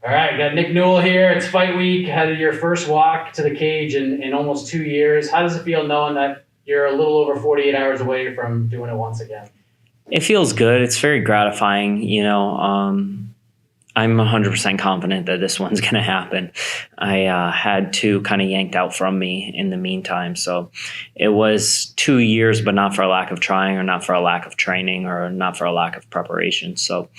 All right, we got Nick Newell here. It's fight week. Had your first walk to the cage in almost 2 years. How does it feel knowing that you're a little over 48 hours away from doing it once again? It feels good. It's very gratifying. I'm 100% confident that this one's going to happen. I had two kind of yanked out from me in the meantime. So it was 2 years, but not for a lack of trying or not for a lack of training or not for a lack of preparation. So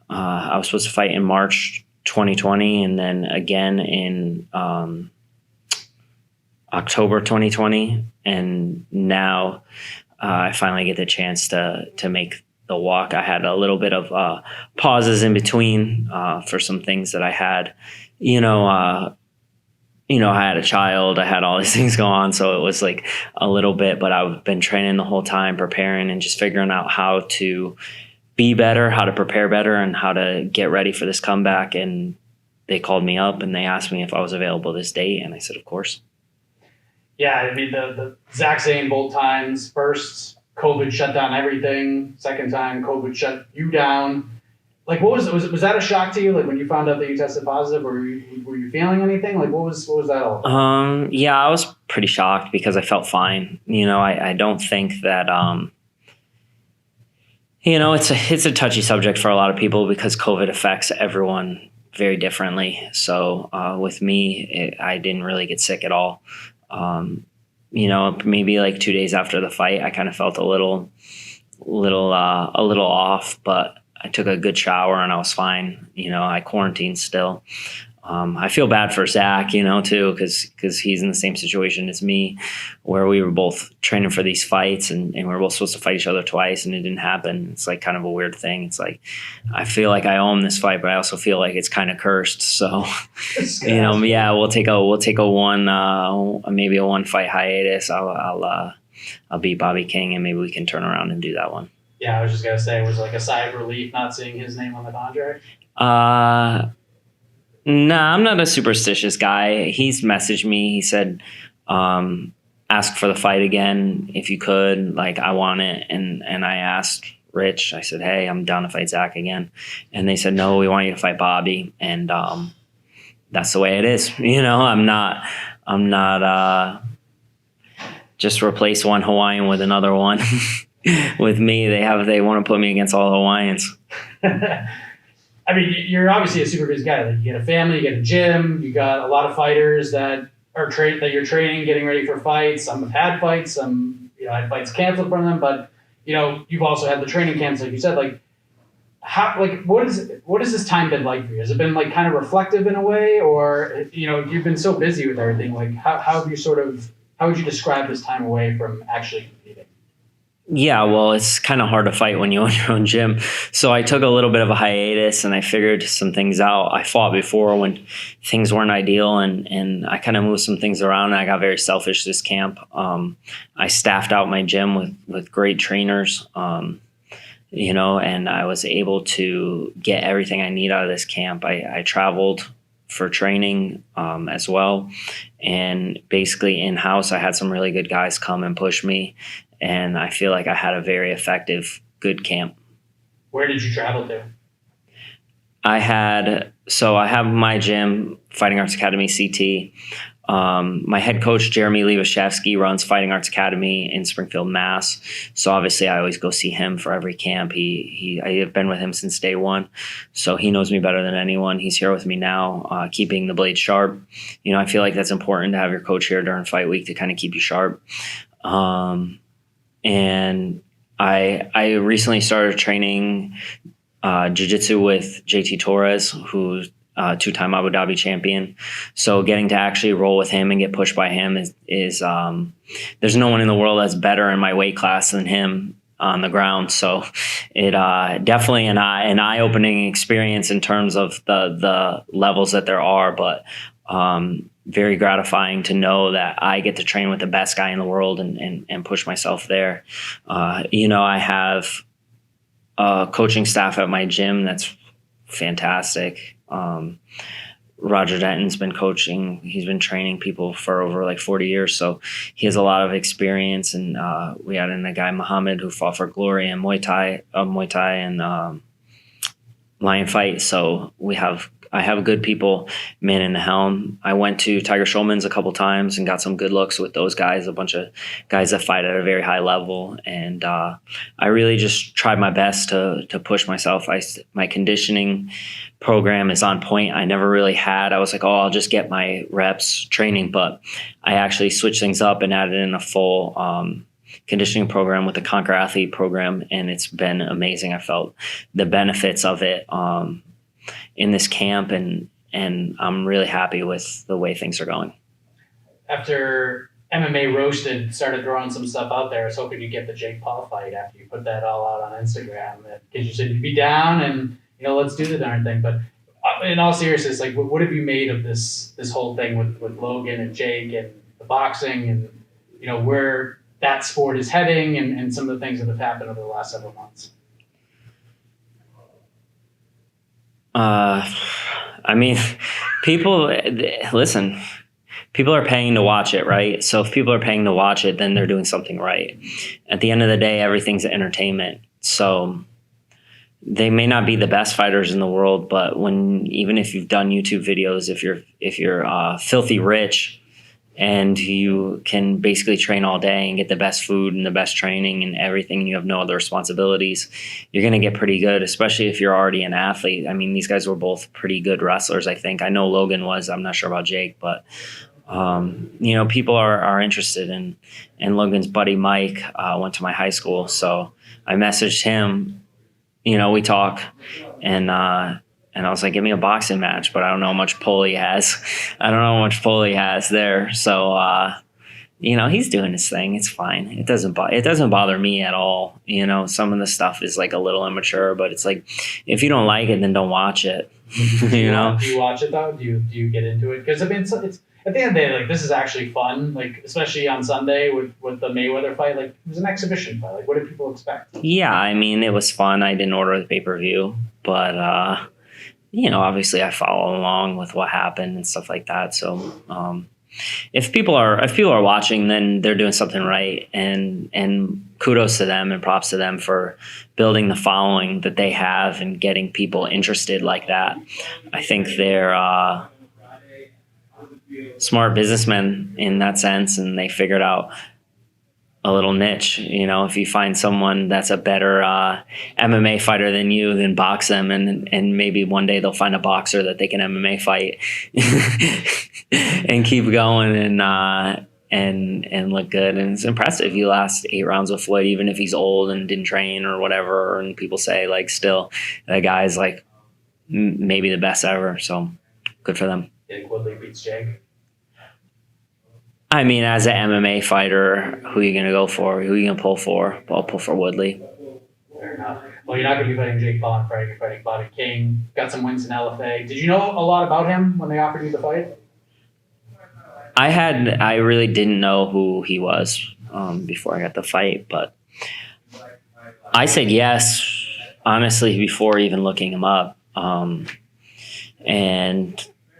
I was supposed to fight in March 2020 and then again in October 2020. And now I finally get the chance to make the walk. I had a little bit of pauses in between for some things that I had. I had a child. I had all these things go on, so it was like a little bit. But I've been training the whole time, preparing, and just figuring out how to be better, how to prepare better, and how to get ready for this comeback. And they called me up and they asked me if I was available this date, and I said, of course. Yeah, I mean, the exact same both times. First, COVID shut down everything. Second time, COVID shut you down. Like, what was that a shock to you? Like, when you found out that you tested positive, or were you feeling anything? Like, what was that all about? Yeah, I was pretty shocked because I felt fine. I don't think that it's a touchy subject for a lot of people because COVID affects everyone very differently. So with me, I didn't really get sick at all. Maybe like 2 days after the fight, I kind of felt a little off, but I took a good shower and I was fine. I quarantined still. I feel bad for Zach, too, because he's in the same situation as me, where we were both training for these fights and we were both supposed to fight each other twice and it didn't happen. It's like kind of a weird thing. It's like, I feel like I own this fight, but I also feel like it's kind of cursed. So, we'll take a maybe a 1 fight hiatus. I'll beat Bobby King and maybe we can turn around and do that one. Yeah, I was just going to say, was it like a sigh of relief not seeing his name on the contract? No, I'm not a superstitious guy. He's messaged me. He said, ask for the fight again if you could. Like, I want it. And I asked Rich, I said, hey, I'm down to fight Zach again. And they said, no, we want you to fight Bobby. And that's the way it is. I'm not just replace one Hawaiian with another one. With me, they want to put me against all Hawaiians. I mean, you're obviously a super busy guy. Like, you get a family, you get a gym, you got a lot of fighters that are that you're training, getting ready for fights. Some have had fights, some had fights canceled from them. But you've also had the training camps, like you said. Like, what has this time been like for you? Has it been like kind of reflective in a way, or you've been so busy with everything? Like, how would you describe this time away from actually competing? Yeah, well, it's kind of hard to fight when you own your own gym. So I took a little bit of a hiatus and I figured some things out. I fought before when things weren't ideal and I kind of moved some things around and I got very selfish this camp. I staffed out my gym with great trainers, and I was able to get everything I need out of this camp. I traveled for training as well. And basically in-house, I had some really good guys come and push me. And I feel like I had a very effective, good camp. Where did you travel to? I have my gym, Fighting Arts Academy CT. My head coach, Jeremy Levashevsky, runs Fighting Arts Academy in Springfield, Mass. So obviously I always go see him for every camp. I have been with him since day one. So he knows me better than anyone. He's here with me now, keeping the blade sharp. I feel like that's important to have your coach here during fight week to kind of keep you sharp. And I recently started training jiu-jitsu with JT Torres, who's a two-time Abu Dhabi champion. So getting to actually roll with him and get pushed by him is there's no one in the world that's better in my weight class than him on the ground. So it definitely an eye-opening experience in terms of the levels that there are, but very gratifying to know that I get to train with the best guy in the world and push myself there. I have a coaching staff at my gym that's fantastic. Roger Denton's been coaching. He's been training people for over like 40 years. So he has a lot of experience. And we had in a guy, Muhammad, who fought for Glory and Muay Thai and Lion Fight. So we have have good people manning the helm. I went to Tiger Schulman's a couple times and got some good looks with those guys, a bunch of guys that fight at a very high level. And I really just tried my best to push myself. My conditioning program is on point. I never really had, I was like, I'll just get my reps training, but I actually switched things up and added in a full conditioning program with the Conquer Athlete program, and it's been amazing. I felt the benefits of it in this camp, and I'm really happy with the way things are going. After MMA Roasted started throwing some stuff out there, I was hoping you'd get the Jake Paul fight after you put that all out on Instagram, because you said you'd be down and let's do the darn thing. But in all seriousness, like what have you made of this whole thing with Logan and Jake and the boxing, and where that sport is heading, and some of the things that have happened over the last several months? I mean, people listen. People are paying to watch it, right? So if people are paying to watch it, then they're doing something right. At the end of the day, everything's entertainment. So they may not be the best fighters in the world, but even if you've done YouTube videos, if you're filthy rich and you can basically train all day and get the best food and the best training and everything, and you have no other responsibilities, you're going to get pretty good, especially if you're already an athlete. I mean, these guys were both pretty good wrestlers, I think. I know Logan was. I'm not sure about Jake, but people are interested in. And Logan's buddy Mike went to my high school, so I messaged him. We talk, and I was like, give me a boxing match, but I don't know how much pull he has. I don't know how much pull he has there. So, he's doing his thing. It's fine. It doesn't bother me at all. Some of the stuff is like a little immature, but it's like, if you don't like it, then don't watch it. Do you watch it though? Do you get into it? Because I mean, it's at the end of the day, like, this is actually fun. Like, especially on Sunday with the Mayweather fight, like, it was an exhibition fight. Like, what did people expect? Yeah, I mean, it was fun. I didn't order the pay-per-view, but obviously I follow along with what happened and stuff like that. So if people are watching, then they're doing something right, and kudos to them and props to them for building the following that they have and getting people interested like that. I think they're smart businessmen in that sense, and they figured out a little niche. If you find someone that's a better MMA fighter than you, then box them, and maybe one day they'll find a boxer that they can MMA fight and keep going and look good. And it's impressive. You last 8 rounds with Floyd, even if he's old and didn't train or whatever. And people say, like, still that guy's like maybe the best ever. So good for them. You think Woodley beats Jake? I mean, as an MMA fighter, who are you going to go for? Who are you going to pull for? I'll pull for Woodley. Fair enough. Well, you're not going to be fighting Jake Paul on Friday. You're fighting Bobby King. Got some wins in LFA. Did you know a lot about him when they offered you the fight? I really didn't know who he was before I got the fight, but I said yes, honestly, before even looking him up. And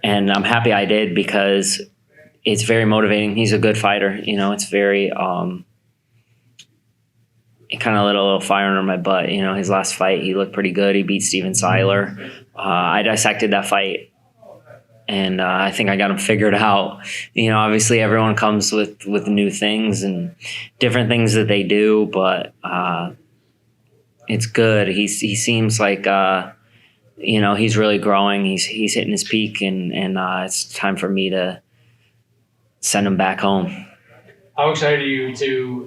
I'm happy I did, because it's very motivating. He's a good fighter. It's very, it kind of lit a little fire under my butt. His last fight, he looked pretty good. He beat Steven Seiler. I dissected that fight, and I think I got him figured out. Obviously everyone comes with new things and different things that they do, but it's good. He seems like, he's really growing. He's hitting his peak, and it's time for me to send him back home. How excited are you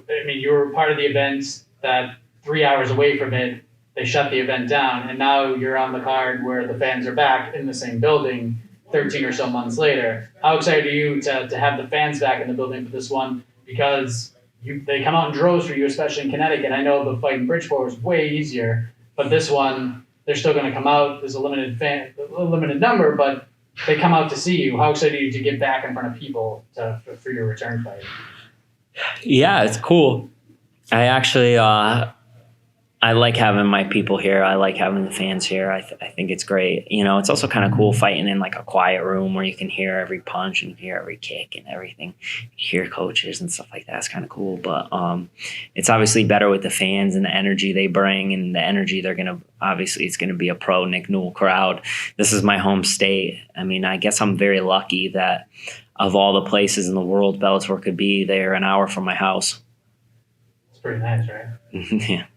you were part of the event that 3 hours away from it, they shut the event down, and now you're on the card where the fans are back in the same building 13 or so months later. How excited are you to have the fans back in the building for this one? Because they come out in droves for you, especially in Connecticut. I know the fight in Bridgeport was way easier, but this one, they're still going to come out. There's a limited number, but they come out to see you. How excited are you to get back in front of people for your return fight? Yeah, it's cool. I actually, I I like having my people here. I like having the fans here. I think it's great. You know, it's also kind of cool fighting in like a quiet room where you can hear every punch and you can hear every kick and everything. You hear coaches and stuff like that. It's kind of cool. But it's obviously better with the fans and the energy they bring and the energy they're going to, obviously it's going to be a pro Nick Newell crowd. This is my home state. I mean, I guess I'm very lucky that of all the places in the world Bellator could be, they're an hour from my house. It's pretty nice, right? Yeah.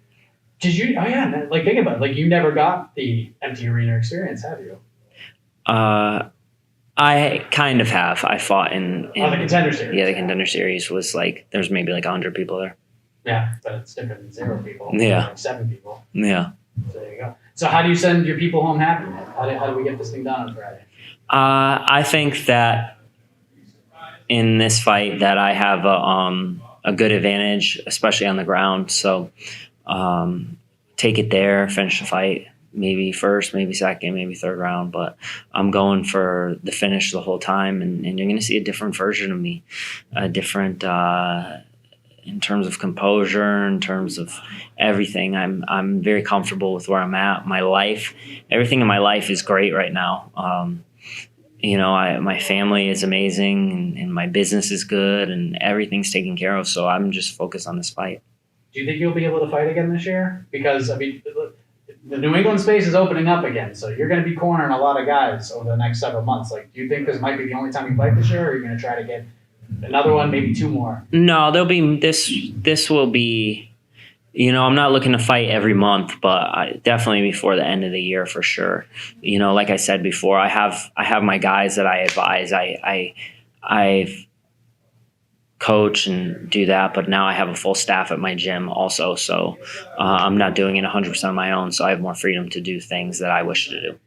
Did you? Oh yeah, like think about it. Like you never got the empty arena experience, have you? I kind of have. I fought in the Contender Series. Yeah, the Contender Series was like there's maybe like 100 people there. Yeah, but it's different than 0 people. Yeah, like 7 people. Yeah. So there you go. So how do you send your people home happy? How do we get this thing done on Friday? I think that in this fight that I have a good advantage, especially on the ground. So. Take it there, finish the fight, maybe first, maybe second, maybe third round. But I'm going for the finish the whole time, and you're going to see a different version of me, a different in terms of composure, in terms of everything. I'm very comfortable with where I'm at. My life, everything in my life is great right now. You know, my family is amazing, and my business is good, and everything's taken care of. So I'm just focused on this fight. Do you think you'll be able to fight again this year? Because, I mean, the New England space is opening up again, so you're going to be cornering a lot of guys over the next several months. Like, do you think this might be the only time you fight this year, or are you going to try to get another one, maybe 2 more? No, there'll be this will be, you know, I'm not looking to fight every month, but definitely before the end of the year for sure. You know, like I said before, I have my guys that I advise. I've coach and do that, but now I have a full staff at my gym also, so I'm not doing it 100% on my own, so I have more freedom to do things that I wish to do.